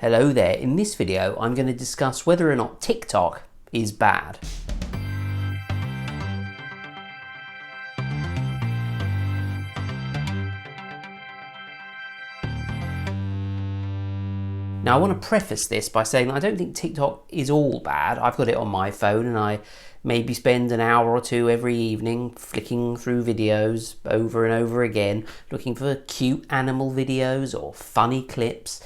Hello there, in this video I'm going to discuss whether or not TikTok is bad. Now I want to preface this by saying that I don't think TikTok is all bad. I've got it on my phone and I maybe spend an hour or two every evening flicking through videos over and over again, looking for cute animal videos or funny clips.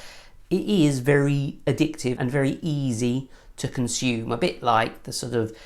It is very addictive and very easy to consume, a bit like the sort of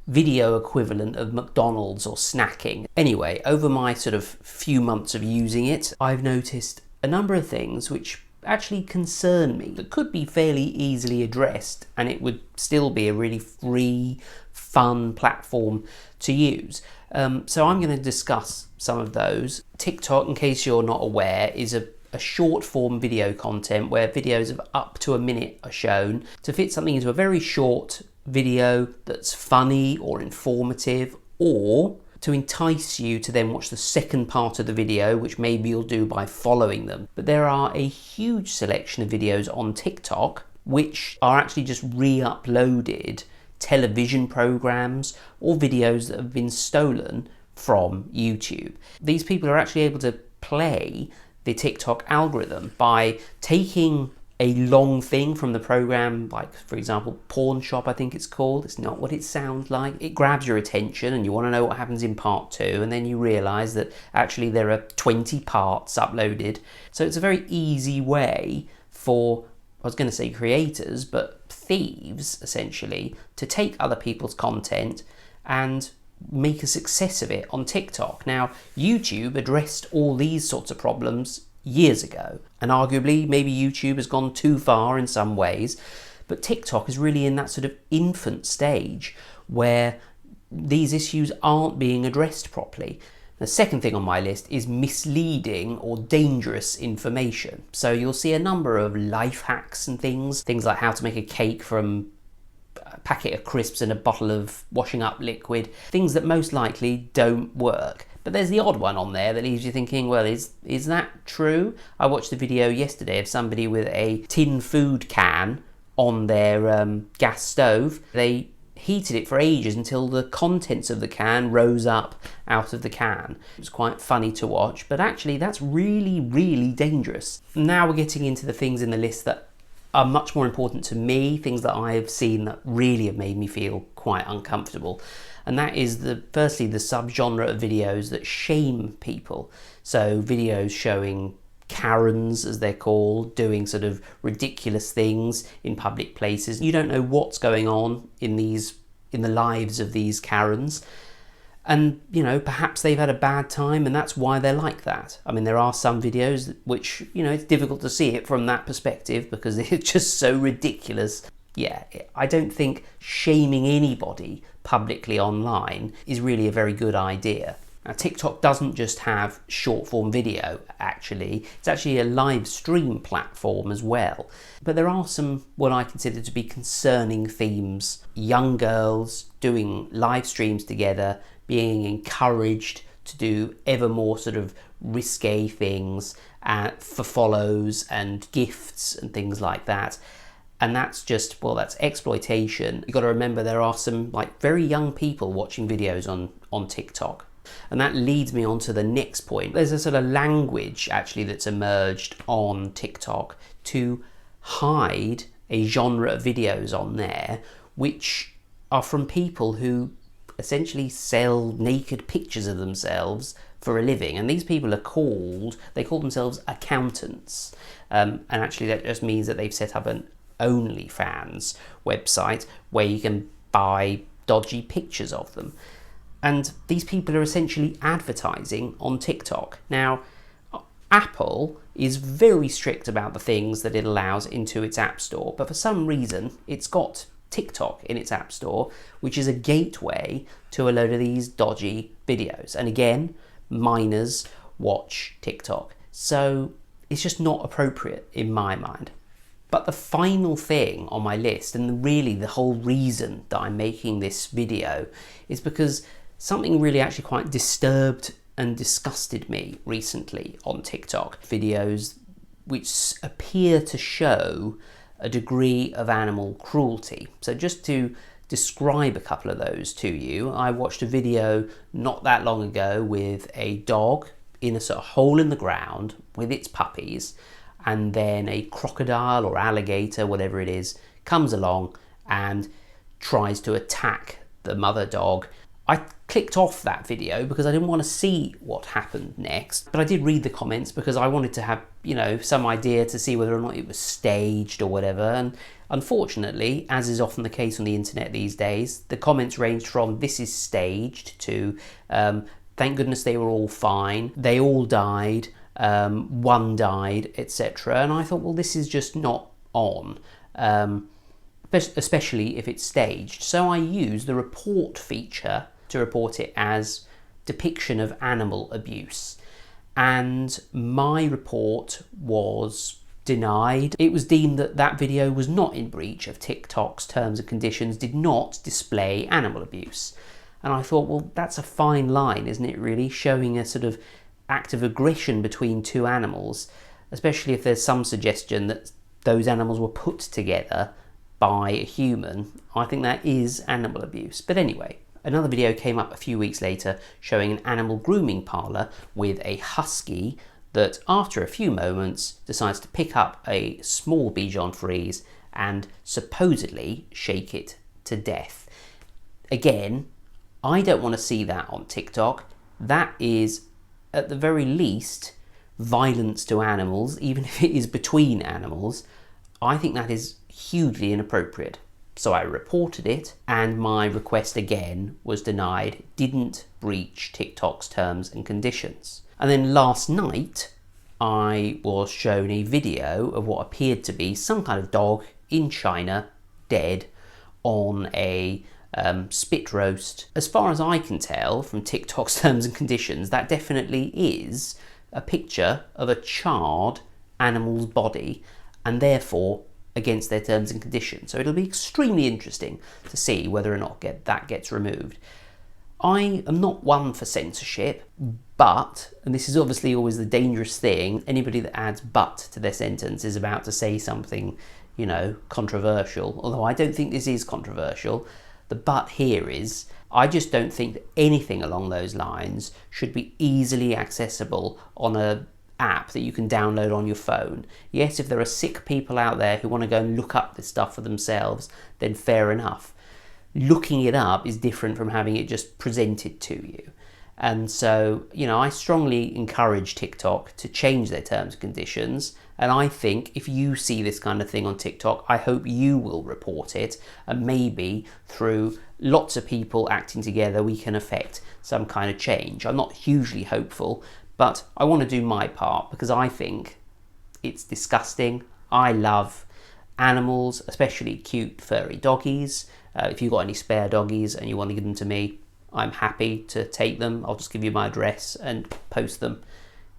video equivalent of McDonald's or snacking. Anyway, over my sort of few months of using it, I've noticed a number of things which actually concern me that could be fairly easily addressed, and it would still be a really free, fun platform to use. So I'm going to discuss some of those. TikTok, in case you're not aware, is a short form video content where videos of up to a minute are shown to fit something into a very short video that's funny or informative, or to entice you to then watch the second part of the video, which maybe you'll do by following them. But there are a huge selection of videos on TikTok which are actually just re-uploaded television programs or videos that have been stolen from YouTube. These people are actually able to play the TikTok algorithm by taking a long thing from the program, like for example Pawn Shop, I think it's called. It's not what it sounds like. It grabs your attention and you want to know what happens in part 2, and then you realize that actually there are 20 parts uploaded. So it's a very easy way for, I was going to say creators, but thieves essentially, to take other people's content and make a success of it on TikTok. Now, YouTube addressed all these sorts of problems years ago, and arguably maybe YouTube has gone too far in some ways, but TikTok is really in that sort of infant stage where these issues aren't being addressed properly. The second thing on my list is misleading or dangerous information. So you'll see a number of life hacks and things like how to make a cake from a packet of crisps and a bottle of washing up liquid, things that most likely don't work. But there's the odd one on there that leaves you thinking, well, is that true? I watched a video yesterday of somebody with a tin food can on their gas stove. They heated it for ages until the contents of the can rose up out of the can. It was quite funny to watch, but actually that's really, really dangerous. Now we're getting into the things in the list that are much more important to me, things that I've seen that really have made me feel quite uncomfortable. And that is firstly the subgenre of videos that shame people. So videos showing Karens, as they're called, doing sort of ridiculous things in public places. You don't know what's going on in the lives of these Karens. And, you know, perhaps they've had a bad time and that's why they're like that. I mean, there are some videos which, you know, it's difficult to see it from that perspective because it's just so ridiculous. Yeah, I don't think shaming anybody publicly online is really a very good idea. Now, TikTok doesn't just have short form video, actually. It's actually a live stream platform as well. But there are some, what I consider to be concerning themes. Young girls doing live streams together, being encouraged to do ever more sort of risque things for follows and gifts and things like that. And that's just, well, that's exploitation. You've got to remember there are some like very young people watching videos on TikTok. And that leads me on to the next point. There's a sort of language actually that's emerged on TikTok to hide a genre of videos on there which are from people who essentially sell naked pictures of themselves for a living. And these people they call themselves accountants. And actually that just means that they've set up an OnlyFans website where you can buy dodgy pictures of them. And these people are essentially advertising on TikTok. Now, Apple is very strict about the things that it allows into its app store, but for some reason it's got TikTok in its app store, which is a gateway to a load of these dodgy videos. And again, minors watch TikTok. So it's just not appropriate in my mind. But the final thing on my list, and really the whole reason that I'm making this video, is because something really actually quite disturbed and disgusted me recently on TikTok. Videos which appear to show a degree of animal cruelty. So just to describe a couple of those to you, I watched a video not that long ago with a dog in a sort of hole in the ground with its puppies, and then a crocodile or alligator, whatever it is, comes along and tries to attack the mother dog. I clicked off that video because I didn't want to see what happened next, but I did read the comments because I wanted to have, some idea to see whether or not it was staged or whatever. And unfortunately, as is often the case on the internet these days, the comments ranged from "this is staged" to "thank goodness they were all fine, they all died, one died," etc. And I thought, well, this is just not on. Especially if it's staged. So I use the report feature to report it as depiction of animal abuse. And my report was denied. It was deemed that that video was not in breach of TikTok's terms and conditions, did not display animal abuse. And I thought, well, that's a fine line, isn't it, really? Showing a sort of act of aggression between two animals, especially if there's some suggestion that those animals were put together by a human. I think that is animal abuse. But anyway, another video came up a few weeks later showing an animal grooming parlour with a husky that after a few moments decides to pick up a small Bichon Frise and supposedly shake it to death. Again, I don't want to see that on TikTok. That is, at the very least, violence to animals, even if it is between animals. I think that is hugely inappropriate. So I reported it, and my request again was denied. It didn't breach TikTok's terms and conditions. And then last night, I was shown a video of what appeared to be some kind of dog in China, dead, on a spit roast. As far as I can tell from TikTok's terms and conditions, that definitely is a picture of a charred animal's body, and therefore against their terms and conditions. So it'll be extremely interesting to see whether or not that gets removed. I am not one for censorship, but, and this is obviously always the dangerous thing, anybody that adds "but" to their sentence is about to say something, controversial. Although I don't think this is controversial. The "but" here is, I just don't think that anything along those lines should be easily accessible on a app that you can download on your phone. Yes, if there are sick people out there who want to go and look up this stuff for themselves, then fair enough. Looking it up is different from having it just presented to you. And so, I strongly encourage TikTok to change their terms and conditions. And I think if you see this kind of thing on TikTok, I hope you will report it. And maybe through lots of people acting together, we can affect some kind of change. I'm not hugely hopeful, but I want to do my part because I think it's disgusting. I love animals, especially cute furry doggies. If you've got any spare doggies and you want to give them to me, I'm happy to take them. I'll just give you my address and post them.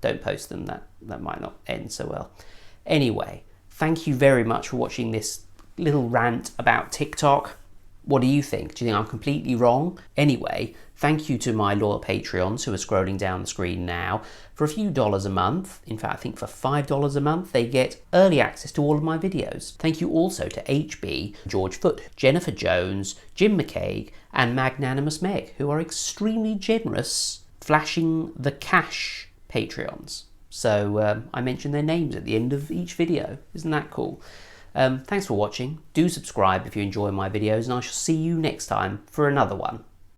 Don't post them, that might not end so well. Anyway, thank you very much for watching this little rant about TikTok. What do you think? Do you think I'm completely wrong? Anyway, thank you to my loyal Patreons who are scrolling down the screen now. For a few dollars a month, in fact I think for $5 a month, they get early access to all of my videos. Thank you also to HB, George Foote, Jennifer Jones, Jim McCaig and Magnanimous Meg, who are extremely generous, flashing the cash Patreons. So I mention their names at the end of each video. Isn't that cool? Thanks for watching. Do subscribe if you enjoy my videos, and I shall see you next time for another one.